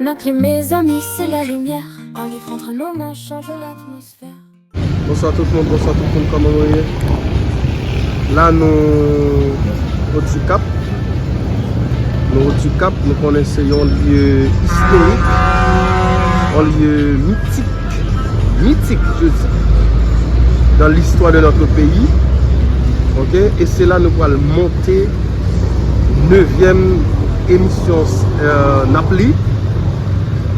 Ma clé, mes amis, c'est la lumière. Un livre entre nos mains change l'atmosphère. Bonsoir tout le monde, comment vous allez? Là, nous au du Cap. Nous au du Cap, nous connaissons un lieu historique, un lieu mythique, je dis, dans l'histoire de notre pays. Ok? Et c'est là que nous allons monter 9e émission Napoli.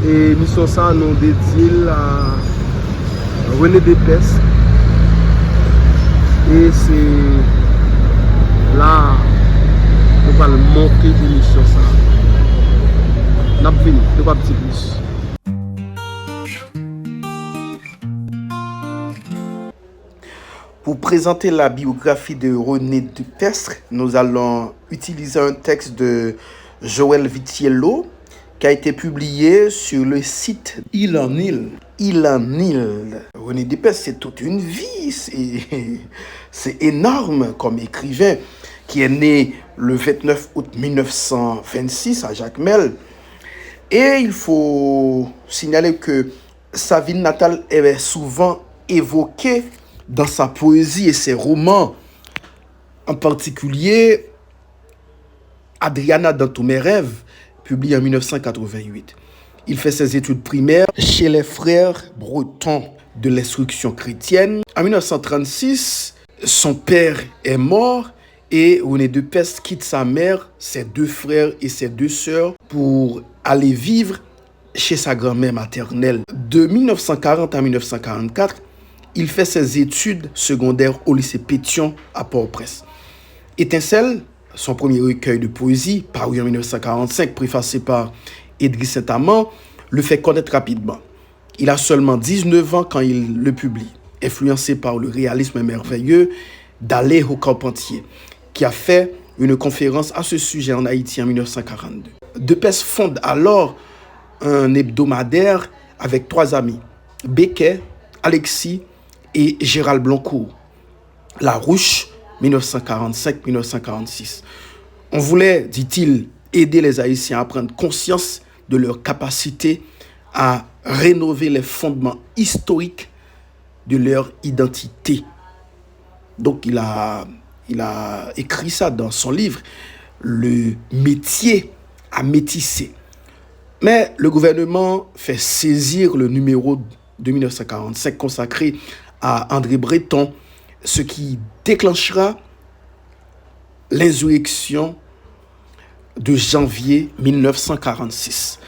Et émission ça nous dédie à René Dépès. Et c'est là nous allons monter l'émission ça. Nous allons venir, nous allons petit plus. Pour présenter la biographie de René Dépès, nous allons utiliser un texte de Joël Vitiello qui a été publié sur le site Il en Île. René Dépès, c'est toute une vie, c'est énorme comme écrivain qui est né le 29 août 1926 à Jacmel. Et il faut signaler que sa ville natale est souvent évoquée dans sa poésie et ses romans, en particulier Adriana dans tous mes rêves, publié en 1988. Il fait ses études primaires chez les frères bretons de l'instruction chrétienne. En 1936, son père est mort et René Dépès quitte sa mère, ses 2 frères et ses 2 sœurs pour aller vivre chez sa grand-mère maternelle. De 1940 à 1944, il fait ses études secondaires au lycée Pétion à Port-au-Prince. Étincelle, son premier recueil de poésie, paru en 1945, préfacé par Idriss Saint-Amand, le fait connaître rapidement. Il a seulement 19 ans quand il le publie, influencé par le réalisme merveilleux d'Aléjo Carpentier, qui a fait une conférence à ce sujet en Haïti en 1942. Dépès fonde alors un hebdomadaire avec 3 amis, Becquet, Alexis et Gérald Blancourt, La Ruche, 1945-1946. On voulait, dit-il, aider les Haïtiens à prendre conscience de leur capacité à rénover les fondements historiques de leur identité. Donc il a écrit ça dans son livre, Le métier à métisser. Mais le gouvernement fait saisir le numéro de 1945 consacré à André Breton, ce qui déclenchera l'insurrection de janvier 1946.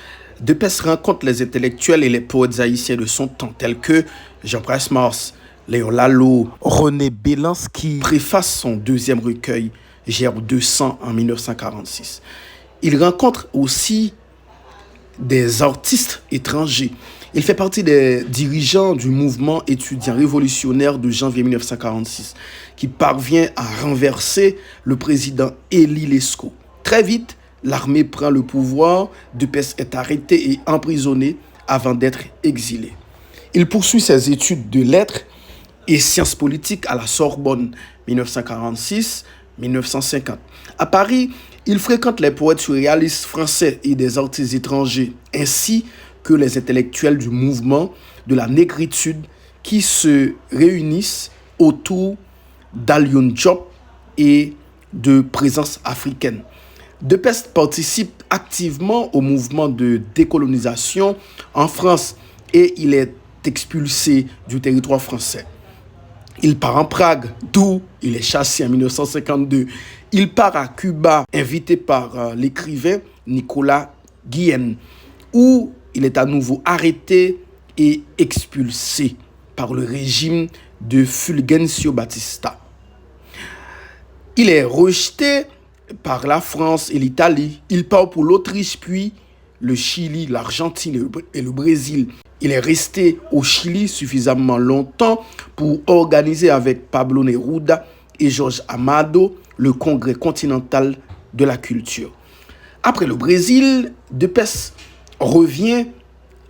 Dépès rencontre les intellectuels et les poètes haïtiens de son temps, tels que Jean-Prince Mars, Léon Lalo, René Bélance, qui préface son 2e recueil, Gerbe 200, en 1946. Il rencontre aussi des artistes étrangers. Il fait partie des dirigeants du mouvement étudiant révolutionnaire de janvier 1946, qui parvient à renverser le président Élie Lescaut. Très vite, l'armée prend le pouvoir, Dépès est arrêté et emprisonné avant d'être exilé. Il poursuit ses études de lettres et sciences politiques à la Sorbonne, 1946-1950. À Paris, il fréquente les poètes surréalistes français et des artistes étrangers, ainsi que les intellectuels du mouvement de la négritude qui se réunissent autour d'Alioune Diop et de Présence africaine. Dépès participe activement au mouvement de décolonisation en France et il est expulsé du territoire français. Il part en Prague, d'où il est chassé en 1952. Il part à Cuba, invité par l'écrivain Nicolas Guillen, où il est à nouveau arrêté et expulsé par le régime de Fulgencio Batista. Il est rejeté par la France et l'Italie. Il part pour l'Autriche, puis le Chili, l'Argentine et le Brésil. Il est resté au Chili suffisamment longtemps pour organiser avec Pablo Neruda et Jorge Amado le Congrès continental de la culture. Après le Brésil, Dépès revient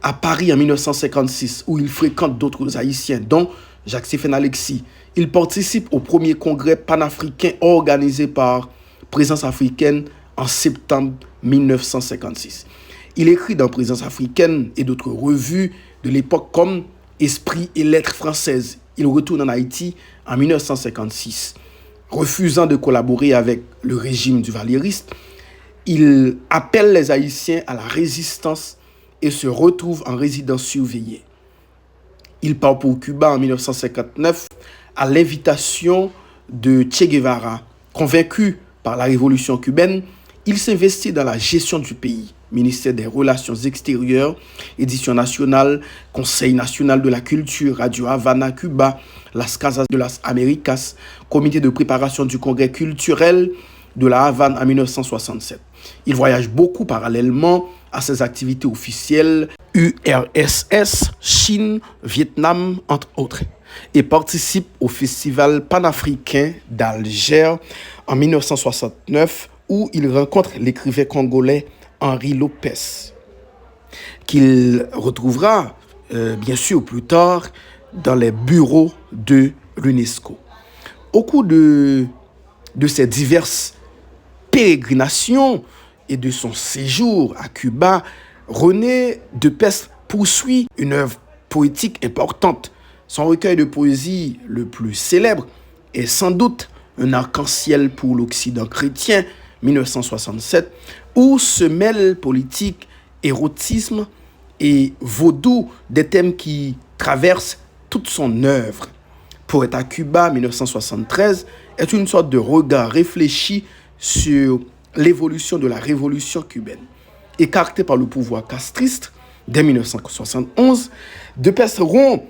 à Paris en 1956 où il fréquente d'autres Haïtiens, dont Jacques-Stéphane Alexis. Il participe au premier congrès panafricain organisé par Présence africaine en septembre 1956. Il écrit dans Présence africaine et d'autres revues de l'époque comme Esprit et Lettres françaises. Il retourne en Haïti en 1956. Refusant de collaborer avec le régime du valériste, il appelle les Haïtiens à la résistance et se retrouve en résidence surveillée. Il part pour Cuba en 1959 à l'invitation de Che Guevara. Convaincu par la révolution cubaine, il s'investit dans la gestion du pays. Ministère des Relations extérieures, Édition nationale, Conseil national de la culture, Radio Havana, Cuba, Las Casas de las Américas, Comité de préparation du congrès culturel de la Havane en 1967. Il voyage beaucoup parallèlement à ses activités officielles, URSS, Chine, Vietnam, entre autres, et participe au Festival panafricain d'Alger en 1969 où il rencontre l'écrivain congolais Henri Lopez, qu'il retrouvera bien sûr plus tard dans les bureaux de l'UNESCO. Au cours de ces diverses pérégrinations et de son séjour à Cuba, René Depestre poursuit une œuvre poétique importante. Son recueil de poésie le plus célèbre est sans doute Un arc-en-ciel pour l'Occident chrétien, 1967, où se mêlent politique, érotisme et vaudou, des thèmes qui traversent toute son œuvre. Poète à Cuba, 1973, est une sorte de regard réfléchi sur l'évolution de la révolution cubaine. Écarté par le pouvoir castriste dès 1971, Depestre rompt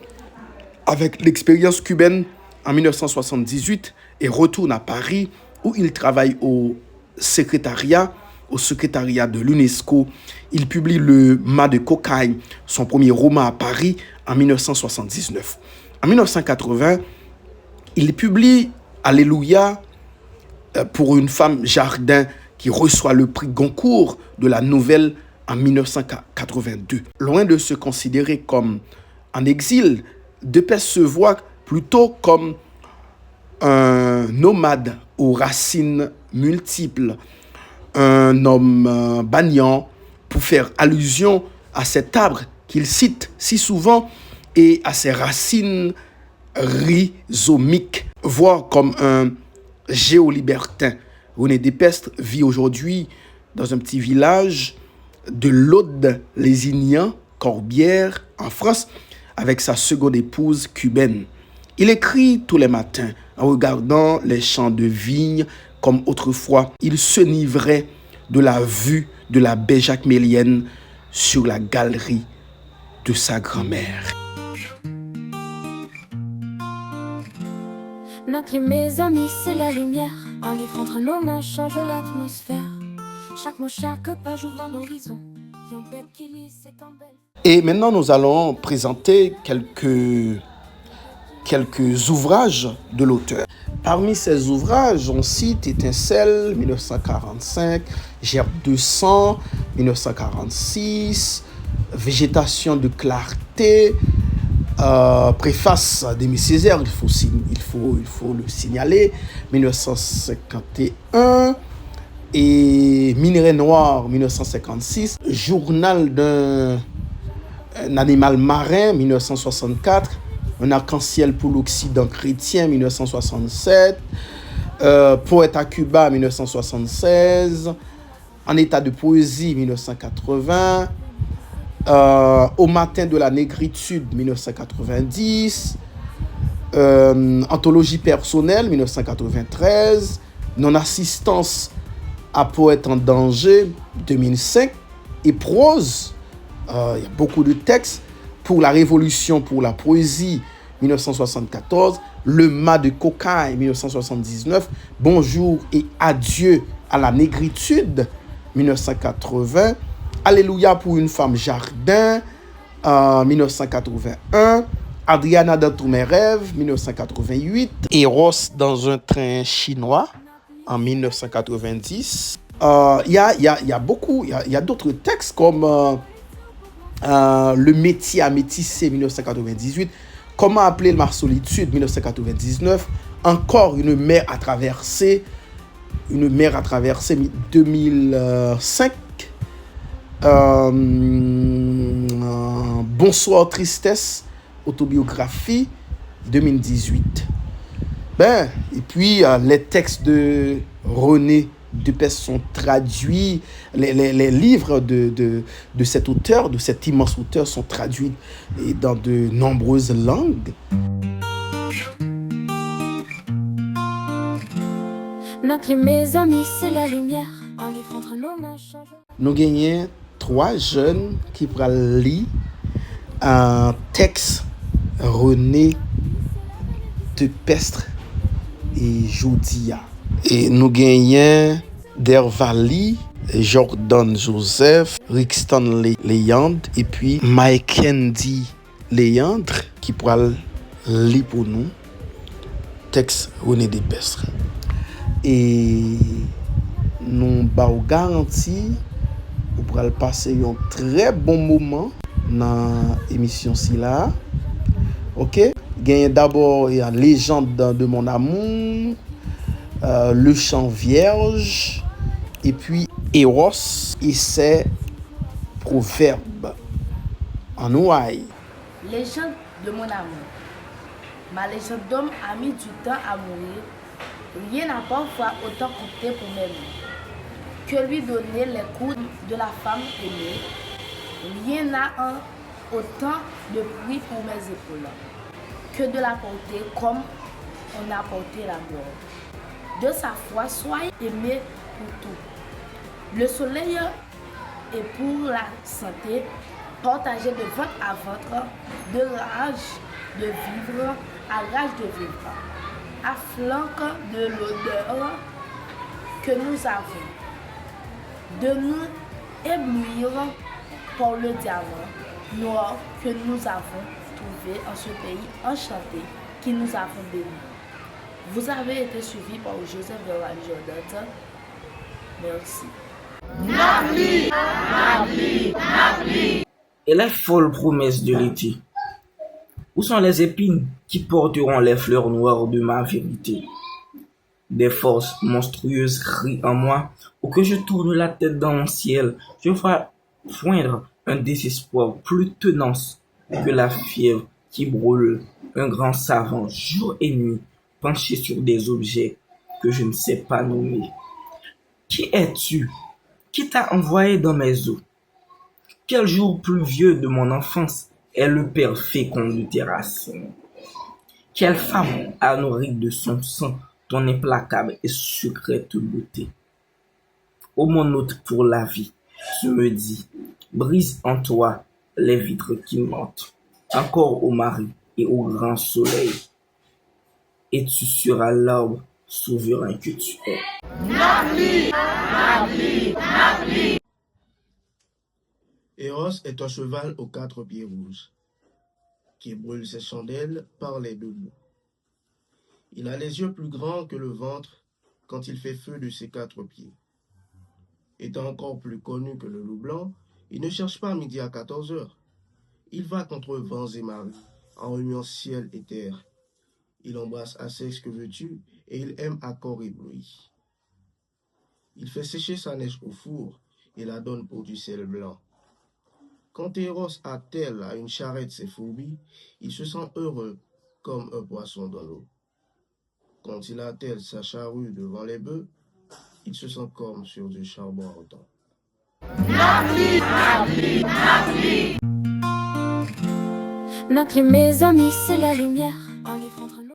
avec l'expérience cubaine en 1978 et retourne à Paris où il travaille au secrétariat de l'UNESCO. Il publie Le Mât de cocaïne, son premier roman à Paris, en 1979. En 1980, il publie Alléluia pour une femme jardin qui reçoit le prix Goncourt de la nouvelle en 1982. Loin de se considérer comme en exil, Depestre se voit plutôt comme un nomade aux racines multiples, un homme banyan, pour faire allusion à cet arbre qu'il cite si souvent et à ses racines rhizomiques, voire comme un géolibertin. René Depestre vit aujourd'hui dans un petit village de l'Aude-Lézignan, Corbière, en France, avec sa seconde épouse cubaine. Il écrit tous les matins en regardant les champs de vignes comme autrefois. Il s'enivrait de la vue de la baie jacmélienne sur la galerie de sa grand-mère. Ma clé, mes amis, c'est la lumière. Un livre entre nos mains change l'atmosphère. Chaque mot, chaque page ouvre un horizon. Et maintenant, nous allons présenter quelques ouvrages de l'auteur. Parmi ces ouvrages, on cite Étincelle, 1945, Gerbe de sang, 1946, Végétation de clarté, Préface d'Aimé Césaire, il faut le signaler, 1951, et Minerai noir, 1956, Journal d'un animal marin, 1964, Un arc-en-ciel pour l'Occident chrétien, 1967, Poète à Cuba, 1976, En état de poésie, 1980, Au matin de la négritude, 1990, Anthologie personnelle, 1993, Non-assistance à poète en danger, 2005, et prose, il y a beaucoup de textes, Pour la révolution, pour la poésie, 1974, Le Mât de cocaïne, 1979, Bonjour et adieu à la négritude, 1980, Alléluia pour une femme jardin, 1981, Adriana dans tous mes rêves, 1988, Eros dans un train chinois, en 1990. Il y a d'autres textes comme Le métier à métisser, 1998, Comment appeler ma solitude, 1999, Encore une mer à traverser, Une mer à traverser, 2005. Bonsoir Tristesse, autobiographie, 2018. Et puis les textes de René Depestre sont traduits, les livres de cet auteur, de cet immense auteur, sont traduits dans de nombreuses langues. Notre mes amis, c'est la lumière. En vivre entre nos mains change. Nous gagnons 3 jeunes qui pourraient lire un texte René Depestre et Jodia. Et nous gagnons Dervali, Jordan Joseph, Rick Stanley Léandre et puis Mike-Andy Léandre qui pourra lire pour nous texte René Depestre. Et nous avons garanti vous pourrez passer un très bon moment dans l'émission là. OK? Gagne d'abord la légende de mon amour, le chant vierge et puis Eros et ses proverbes en ouaille. Légende de mon amour. Ma légende d'homme a mis du temps à mourir. Rien n'a parfois autant coûté pour m'aimer que lui donner les coups de la femme aimée. Rien n'a autant de prix pour mes épaules que de la porter comme on a porté la mort. De sa foi, soyez aimés pour tout. Le soleil est pour la santé, partagez de ventre à ventre, de rage de vivre à rage de vivre, à flanc de l'odeur que nous avons, de nous éblouir par le diamant noir que nous avons trouvé en ce pays enchanté qui nous avons béni. Vous avez été suivi par Joseph de la Jordan. Merci. Et les folles promesses de l'été? Où sont les épines qui porteront les fleurs noires de ma vérité? Des forces monstrueuses rient en moi, ou que je tourne la tête dans mon ciel, je vois poindre un désespoir plus tenace que la fièvre qui brûle, un grand savant jour et nuit, penché sur des objets que je ne sais pas nommer. Qui es-tu? Qui t'a envoyé dans mes eaux? Quel jour pluvieux de mon enfance est le père fécond de tes racines? Quelle femme a nourri de son sang ton implacable et secrète beauté? Ô mon hôte pour la vie, tu me dis, brise en toi les vitres qui mentent, encore au mari et au grand soleil, et tu seras l'arbre souverain que tu es. Eros est un cheval aux 4 pieds rouges, qui brûle ses chandelles par les 2 bouts. Il a les yeux plus grands que le ventre quand il fait feu de ses 4 pieds. Étant encore plus connu que le loup blanc, il ne cherche pas midi à 14 heures. Il va contre vents et marées, en remuant ciel et terre. Il embrasse à sec que veux-tu, et il aime à corps ébloui. Il fait sécher sa neige au four, et la donne pour du sel blanc. Quand Eros attelle à une charrette ses fourmis, il se sent heureux comme un poisson dans l'eau. Quand il attelle sa charrue devant les bœufs, il se sent comme sur du charbon ardent. Notre mes amis, c'est la lumière. En vivre entre nous.